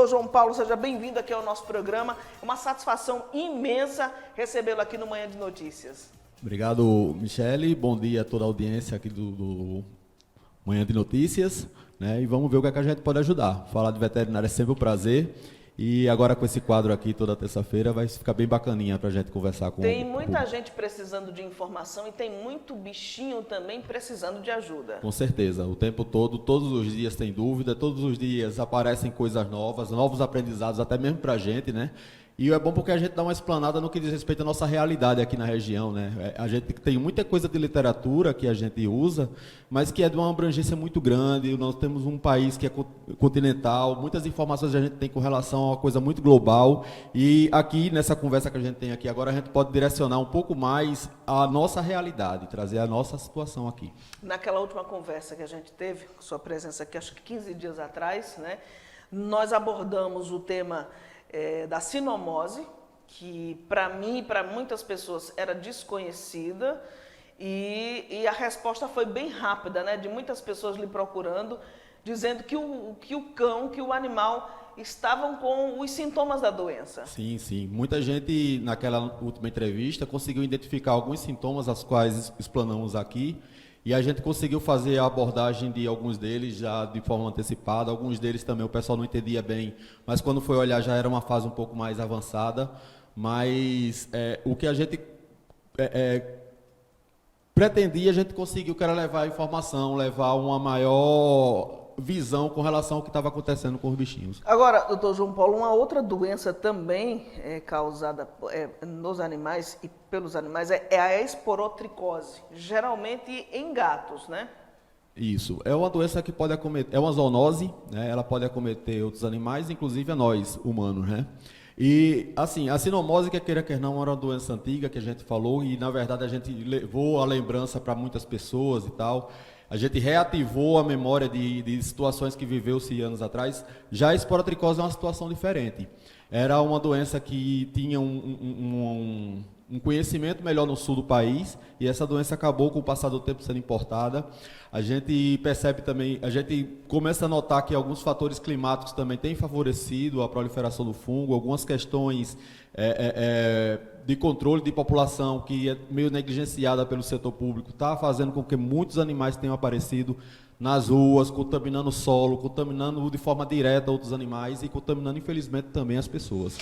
Doutor João Paulo, seja bem-vindo aqui ao nosso programa. É uma satisfação imensa recebê-lo aqui no Manhã de Notícias. Obrigado, Michele. Bom dia a toda a audiência aqui do Manhã de Notícias, né? E vamos ver o que a gente pode ajudar. Falar de veterinária é sempre um prazer. E agora com esse quadro aqui toda terça-feira vai ficar bem bacaninha para a gente conversar com Tem muita gente precisando de informação e tem muito bichinho também precisando de ajuda. Com certeza, o tempo todo, todos os dias tem dúvida, todos os dias aparecem coisas novas, novos aprendizados, até mesmo para a gente, né? E é bom porque a gente dá uma explanada no que diz respeito à nossa realidade aqui na região, né? A gente tem muita coisa de literatura que a gente usa, mas que é de uma abrangência muito grande. Nós temos um país que é continental, muitas informações a gente tem com relação a uma coisa muito global. E aqui, nessa conversa que a gente tem aqui agora, a gente pode direcionar um pouco mais a nossa realidade, trazer a nossa situação aqui. Naquela última conversa que a gente teve, com sua presença aqui, acho que 15 dias atrás, né? Nós abordamos o tema da sinomose, que para mim e para muitas pessoas era desconhecida, e a resposta foi bem rápida, né? De muitas pessoas lhe procurando, dizendo que o animal estavam com os sintomas da doença. Sim, sim. Muita gente, naquela última entrevista, conseguiu identificar alguns sintomas, as quais explanamos aqui, e a gente conseguiu fazer a abordagem de alguns deles já de forma antecipada. Alguns deles também o pessoal não entendia bem, mas quando foi olhar já era uma fase um pouco mais avançada. Mas o que a gente pretendia, a gente conseguiu, que era levar a informação, levar uma maior visão com relação ao que estava acontecendo com os bichinhos. Agora, doutor João Paulo, uma outra doença também causada nos animais e pelos animais é a esporotricose, geralmente em gatos, né? Isso, é uma doença que pode acometer, é uma zoonose, né? Ela pode acometer outros animais, inclusive a nós, humanos, né? E, assim, a sinomose, que queira que não, era uma doença antiga que a gente falou e, na verdade, a gente levou a lembrança para muitas pessoas e tal. A gente reativou a memória de situações que viveu-se anos atrás. Já a esporotricose é uma situação diferente. Era uma doença que tinha um conhecimento melhor no sul do país, e essa doença acabou com o passar do tempo sendo importada. A gente percebe também, a gente começa a notar que alguns fatores climáticos também têm favorecido a proliferação do fungo, algumas questões de controle de população que é meio negligenciada pelo setor público, está fazendo com que muitos animais tenham aparecido nas ruas, contaminando o solo, contaminando de forma direta outros animais e contaminando, infelizmente, também as pessoas.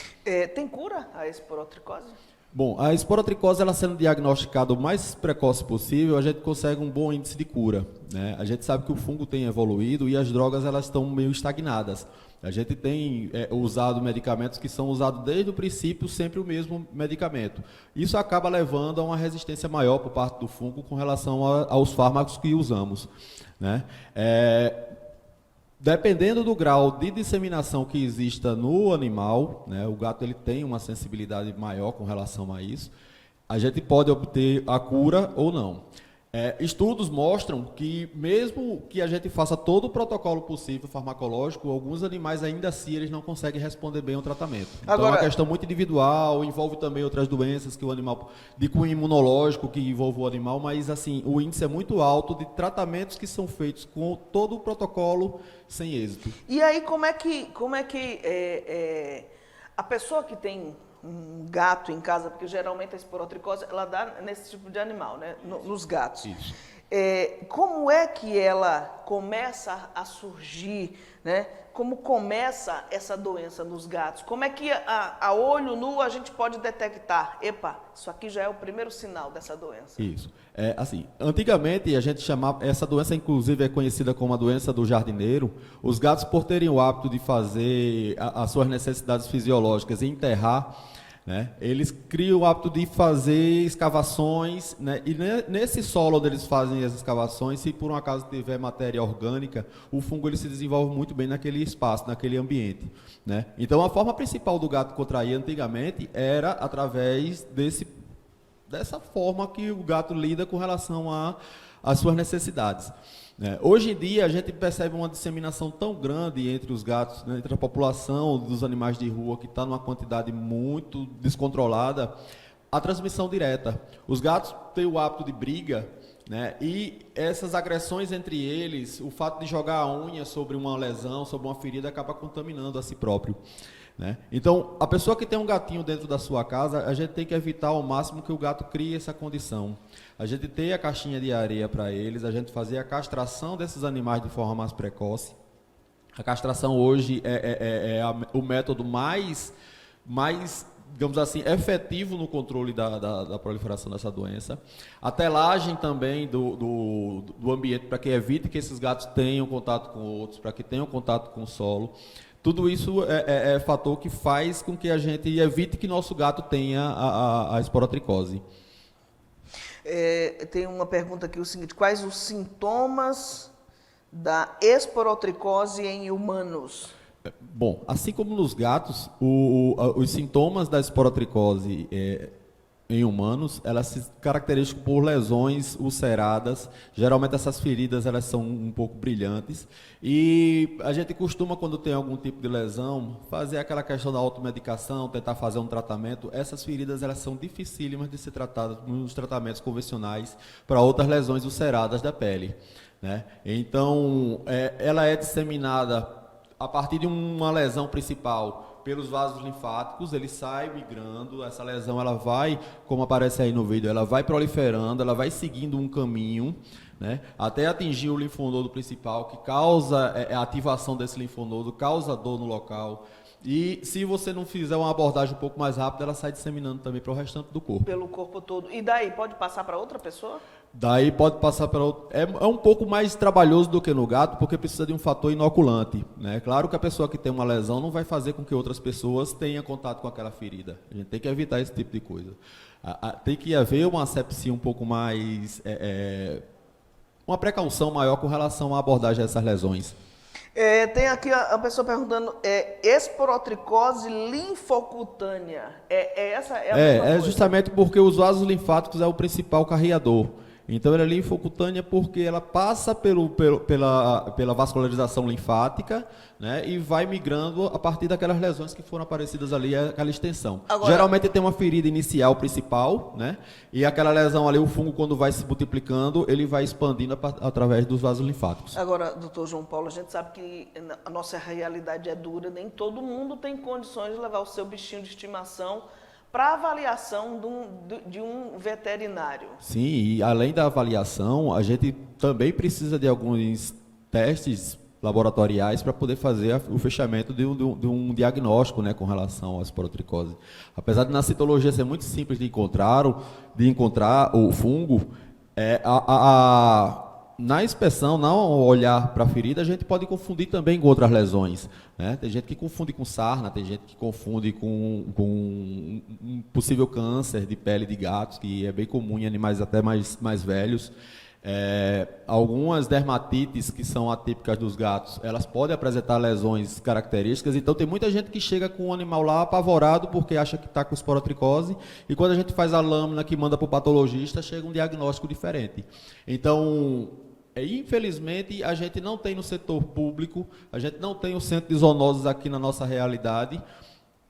Tem cura a esporotricose? Bom, a esporotricose, ela sendo diagnosticada o mais precoce possível, a gente consegue um bom índice de cura, né? A gente sabe que o fungo tem evoluído e as drogas, elas estão meio estagnadas. A gente tem usado medicamentos que são usados desde o princípio, sempre o mesmo medicamento. Isso acaba levando a uma resistência maior por parte do fungo com relação aos fármacos que usamos, né? Dependendo do grau de disseminação que exista no animal, né, o gato ele tem uma sensibilidade maior com relação a isso, a gente pode obter a cura ou não. Estudos mostram que mesmo que a gente faça todo o protocolo possível farmacológico, alguns animais ainda assim eles não conseguem responder bem ao tratamento. Então é uma questão muito individual, envolve também outras doenças que o animal, de cunho imunológico que envolve o animal, mas assim, o índice é muito alto de tratamentos que são feitos com todo o protocolo sem êxito. E aí como é que a pessoa que tem um gato em casa, porque geralmente a esporotricose ela dá nesse tipo de animal, né? Nos gatos. Isso. Como é que ela começa a surgir, né? Como começa essa doença nos gatos? Como é que a olho nu a gente pode detectar? Epa, isso aqui já é o primeiro sinal dessa doença. Isso. Assim, antigamente a gente chamava, essa doença inclusive é conhecida como a doença do jardineiro. Os gatos, por terem o hábito de fazer as suas necessidades fisiológicas e enterrar, né, eles criam o hábito de fazer escavações, né, e nesse solo onde eles fazem as escavações, se por um acaso tiver matéria orgânica, o fungo ele se desenvolve muito bem naquele espaço, naquele ambiente, né? Então a forma principal do gato contrair antigamente era através dessa forma que o gato lida com relação às suas necessidades. Hoje em dia, a gente percebe uma disseminação tão grande entre os gatos, né, entre a população dos animais de rua, que está numa quantidade muito descontrolada, a transmissão direta. Os gatos têm o hábito de briga, né? E essas agressões entre eles, o fato de jogar a unha sobre uma lesão, sobre uma ferida, acaba contaminando a si próprio, né? Então, a pessoa que tem um gatinho dentro da sua casa, a gente tem que evitar ao máximo que o gato crie essa condição. A gente ter a caixinha de areia para eles, a gente fazer a castração desses animais de forma mais precoce. A castração hoje é o método mais, digamos assim, efetivo no controle da proliferação dessa doença. A telagem também do ambiente, para que evite que esses gatos tenham contato com outros, para que tenham contato com o solo. Tudo isso é fator que faz com que a gente evite que nosso gato tenha a esporotricose. Tem uma pergunta aqui, o seguinte: quais os sintomas da esporotricose em humanos? Bom, assim como nos gatos, os sintomas da esporotricose em humanos, elas se caracterizam por lesões ulceradas. Geralmente essas feridas elas são um pouco brilhantes e a gente costuma, quando tem algum tipo de lesão, fazer aquela questão da automedicação, tentar fazer um tratamento. Essas feridas elas são dificílimas de ser tratadas nos tratamentos convencionais para outras lesões ulceradas da pele, né? Então, ela é disseminada a partir de uma lesão principal pelos vasos linfáticos, ele sai migrando, essa lesão ela vai, como aparece aí no vídeo, ela vai proliferando, ela vai seguindo um caminho, né, até atingir o linfonodo principal, que causa a ativação desse linfonodo, causa dor no local. E se você não fizer uma abordagem um pouco mais rápida, ela sai disseminando também para o restante do corpo. Pelo corpo todo. E daí, pode passar para outra pessoa? Daí pode passar para outro. É um pouco mais trabalhoso do que no gato, porque precisa de um fator inoculante, né? Claro que a pessoa que tem uma lesão não vai fazer com que outras pessoas tenham contato com aquela ferida. A gente tem que evitar esse tipo de coisa. Tem que haver uma asepsia um pouco mais... uma precaução maior com relação à abordagem dessas lesões. Tem aqui a pessoa perguntando, esporotricose linfocutânea. Essa é a mesma coisa? Justamente porque os vasos linfáticos é o principal carreador. Então, ela é linfocutânea porque ela passa pela vascularização linfática, né, e vai migrando a partir daquelas lesões que foram aparecidas ali, aquela extensão. Agora, geralmente tem uma ferida inicial principal, né, e aquela lesão ali, o fungo, quando vai se multiplicando, ele vai expandindo através dos vasos linfáticos. Agora, doutor João Paulo, a gente sabe que a nossa realidade é dura, nem todo mundo tem condições de levar o seu bichinho de estimação para avaliação de um veterinário. Sim, e além da avaliação, a gente também precisa de alguns testes laboratoriais para poder fazer o fechamento de um diagnóstico, né, com relação à esporotricose. Apesar de na citologia ser muito simples de encontrar o fungo, na inspeção, não olhar para a ferida, a gente pode confundir também com outras lesões, né? Tem gente que confunde com sarna, tem gente que confunde com um possível câncer de pele de gatos, que é bem comum em animais até mais velhos. Algumas dermatites que são atípicas dos gatos, elas podem apresentar lesões características. Então tem muita gente que chega com o animal lá apavorado porque acha que está com esporotricose, e quando a gente faz a lâmina que manda para o patologista, chega um diagnóstico diferente. Então, infelizmente, a gente não tem no setor público, a gente não tem o centro de zoonoses aqui na nossa realidade,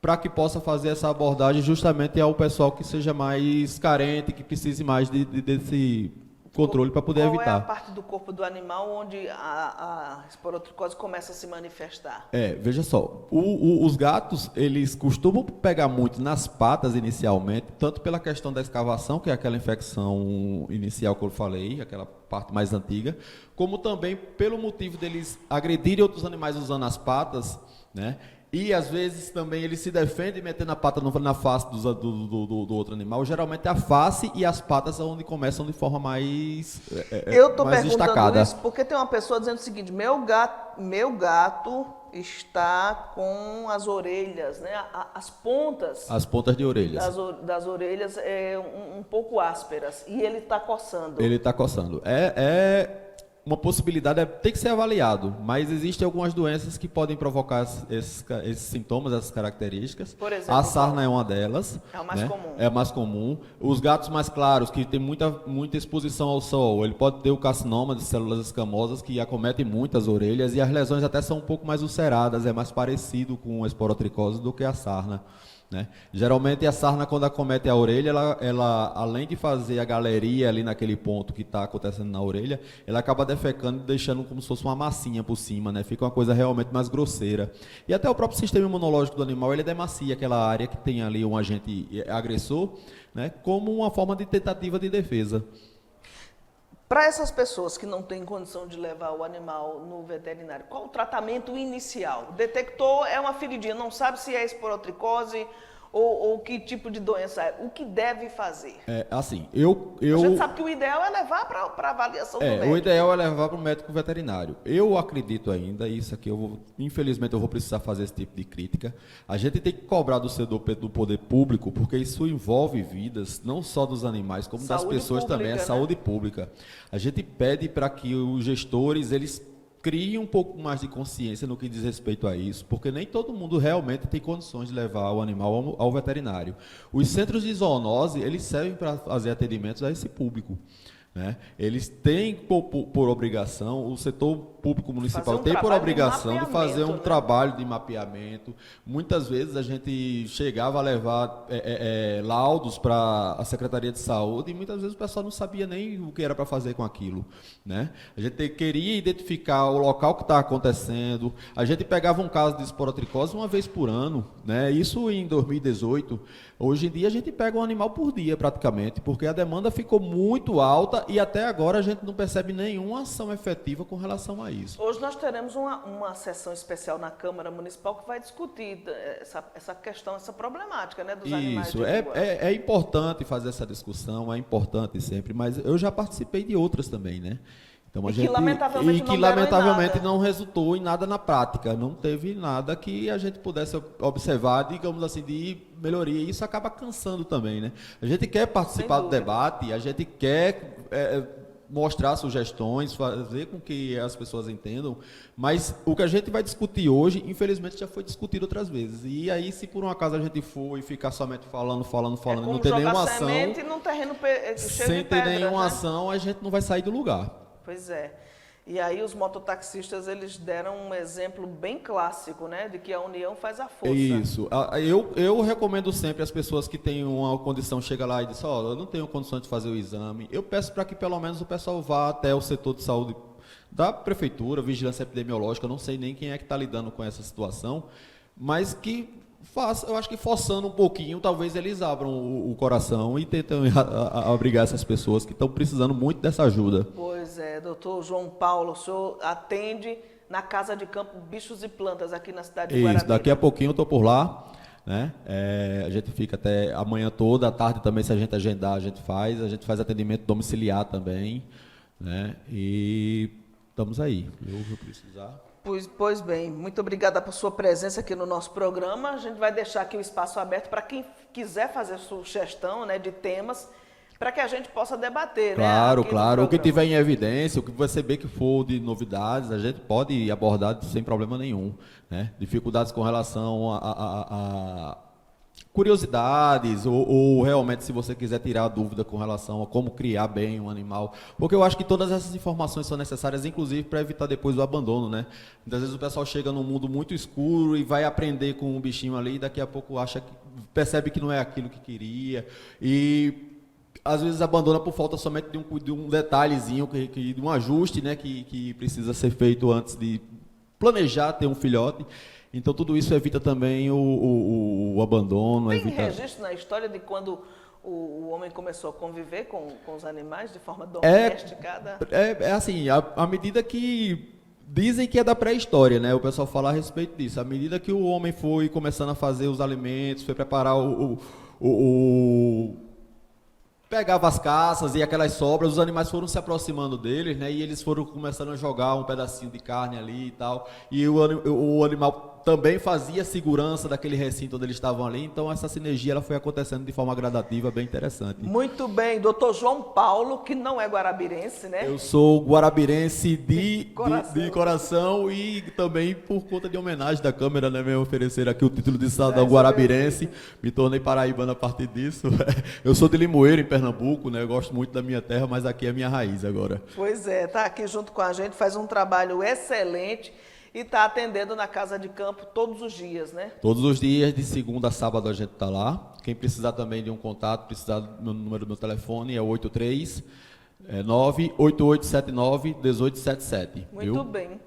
para que possa fazer essa abordagem justamente ao pessoal que seja mais carente, que precise mais desse controle para poder evitar. Qual é a parte do corpo do animal onde a esporotricose começa a se manifestar? Veja só, os gatos, eles costumam pegar muito nas patas inicialmente, tanto pela questão da escavação, que é aquela infecção inicial que eu falei, aquela parte mais antiga, como também pelo motivo deles agredirem outros animais usando as patas, né? E, às vezes, também ele se defende metendo a pata na face do outro animal. Geralmente, a face e as patas são onde começam de forma mais destacada. Eu estou perguntando isso porque tem uma pessoa dizendo o seguinte: meu gato está com as orelhas, né, as pontas. As pontas de orelhas. Das orelhas um pouco ásperas. E ele está coçando. Ele está coçando. Uma possibilidade tem que ser avaliado, mas existem algumas doenças que podem provocar esses sintomas, essas características. Por exemplo, a sarna é uma delas. É o mais, né, comum. É mais comum. Os gatos mais claros, que têm muita exposição ao sol, ele pode ter o carcinoma de células escamosas, que acometem muitas orelhas, e as lesões até são um pouco mais ulceradas, é mais parecido com a esporotricose do que a sarna. né? Geralmente a sarna, quando acomete a orelha, ela além de fazer a galeria ali naquele ponto que está acontecendo na orelha, ela acaba defecando e deixando como se fosse uma massinha por cima, né? Fica uma coisa realmente mais grosseira. E até o próprio sistema imunológico do animal, ele demacia aquela área que tem ali um agente agressor, né? Como uma forma de tentativa de defesa. Para essas pessoas que não têm condição de levar o animal no veterinário, qual o tratamento inicial? Detectou, é uma feridinha, não sabe se é esporotricose ou que tipo de doença é. O que deve fazer? Assim, A gente sabe que o ideal é levar para avaliação do médico. O ideal é levar para o médico veterinário. Eu acredito ainda, isso aqui infelizmente eu vou precisar fazer esse tipo de crítica. A gente tem que cobrar do poder público, porque isso envolve vidas, não só dos animais, como das pessoas também, é saúde pública. A gente pede para que os gestores, eles criem um pouco mais de consciência no que diz respeito a isso, porque nem todo mundo realmente tem condições de levar o animal ao veterinário. Os centros de zoonose, eles servem para fazer atendimentos a esse público, né? Eles têm por obrigação, o setor público municipal tem por obrigação de fazer um trabalho de mapeamento. Muitas vezes a gente chegava a levar laudos para a Secretaria de Saúde e muitas vezes o pessoal não sabia nem o que era para fazer com aquilo, né? A gente queria identificar o local que está acontecendo. A gente pegava um caso de esporotricose uma vez por ano, né? Isso em 2018. Hoje em dia a gente pega um animal por dia praticamente, porque a demanda ficou muito alta e até agora a gente não percebe nenhuma ação efetiva com relação a isso. Hoje nós teremos uma sessão especial na Câmara Municipal que vai discutir essa questão, essa problemática, né, dos animais de rua. É importante fazer essa discussão, é importante sempre, mas eu já participei de outras também, né? Então, que lamentavelmente não resultou em nada na prática, não teve nada que a gente pudesse observar, digamos assim, de melhoria, e isso acaba cansando também, né? A gente quer participar do debate, a gente quer mostrar sugestões, fazer com que as pessoas entendam, mas o que a gente vai discutir hoje, infelizmente, já foi discutido outras vezes. E aí, se por um acaso a gente for e ficar somente falando, não ter nenhuma ação, num terreno sem ter nenhuma ação, a gente não vai sair do lugar. Pois é. E aí os mototaxistas, eles deram um exemplo bem clássico, né, de que a união faz a força. Isso. Eu recomendo sempre às pessoas que têm uma condição, chega lá e diz, eu não tenho condições de fazer o exame. Eu peço para que pelo menos o pessoal vá até o setor de saúde da prefeitura, vigilância epidemiológica, eu não sei nem quem é que está lidando com essa situação, mas que eu acho que forçando um pouquinho, talvez eles abram o coração e tentem abrigar essas pessoas que estão precisando muito dessa ajuda. Pois é, doutor João Paulo, o senhor atende na Casa de Campo Bichos e Plantas aqui na cidade de Guarabira. Isso, daqui a pouquinho eu estou por lá, né? A gente fica até amanhã toda, à tarde também, se a gente agendar, a gente faz atendimento domiciliar também, né? E estamos aí, eu vou precisar... Pois bem, muito obrigada por sua presença aqui no nosso programa. A gente vai deixar aqui o espaço aberto para quem quiser fazer sugestão, né, de temas, para que a gente possa debater. Claro. O que tiver em evidência, o que você ver que for de novidades, a gente pode abordar sem problema nenhum, né? Dificuldades com relação a curiosidades ou realmente se você quiser tirar a dúvida com relação a como criar bem um animal, porque eu acho que todas essas informações são necessárias, inclusive para evitar depois o abandono, né? Muitas vezes o pessoal chega num mundo muito escuro e vai aprender com um bichinho ali e daqui a pouco percebe que não é aquilo que queria e às vezes abandona por falta somente de um detalhezinho, de um ajuste, né, que precisa ser feito antes de planejar ter um filhote. Então, tudo isso evita também o abandono. Tem registro na história de quando o homem começou a conviver com os animais de forma domesticada? Assim, à medida que... Dizem que é da pré-história, né? O pessoal fala a respeito disso. À medida que o homem foi começando a fazer os alimentos, foi preparar pegava as caças e aquelas sobras, os animais foram se aproximando deles, né? E eles foram começando a jogar um pedacinho de carne ali e tal. E o animal também fazia segurança daquele recinto onde eles estavam ali. Então, essa sinergia ela foi acontecendo de forma gradativa, bem interessante. Muito bem. Doutor João Paulo, que não é guarabirense, né? Eu sou guarabirense de coração e também por conta de homenagem da Câmara, né? Me oferecer aqui o título de cidadão guarabirense. Me tornei paraibano a partir disso. Eu sou de Limoeiro, em Pernambuco, né? Eu gosto muito da minha terra, mas aqui é a minha raiz agora. Pois é, tá aqui junto com a gente, faz um trabalho excelente. E está atendendo na casa de campo todos os dias, né? Todos os dias, de segunda a sábado, a gente está lá. Quem precisar também de um contato, precisar do meu número do meu telefone, é 83 98879 1877. Muito bem.